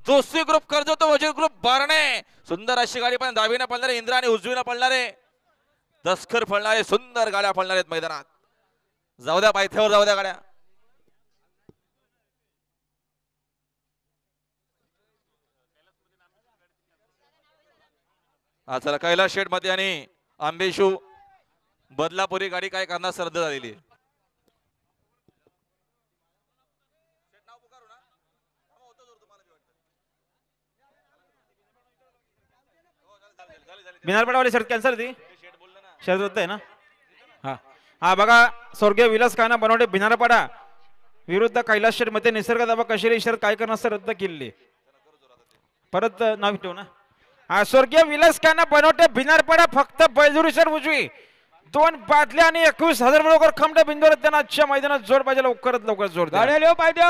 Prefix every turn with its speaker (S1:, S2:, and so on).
S1: Joshi group Karjat वजीर group Barne सुंदर अशी गाडी पण डावीने पळणारे इंद्रा आणि उजवीने पळणारे दसखर पळणारे सुंदर गाड्या पळणार आहेत मैदानात. जाऊ द्या पायथ्यावर जाऊ द्या गाड्या. चला कैलास शेठ मध्ये आणि आंबेशू बदलापुरी गाडी काय करणार रद्द झालेली आहे.
S2: बिनारपाडावाली शर्ट कॅन्सल ती शर्ट रद्द आहे ना. हा हा बघा स्वर्गीय विलास काना बनवटे बिनारपाडा विरुद्ध कैलास शेठ मध्ये निसर्ग दाबा कशेरी शर्ट काय करणार रद्द केलेली. परत नाव ठेवू ना. हा स्वर्गीय विलास काना बनवटे बिनारपाडा फक्त बैजुरी शर्ट उजवी 2 बाटल्या आणि 21,000 बरोबर खमडे बिंदूवर त्यांना आजच्या मैदानात जोर पाहिजे लवकरात लवकर जोर
S3: गाड्या लिहो पाहिजे.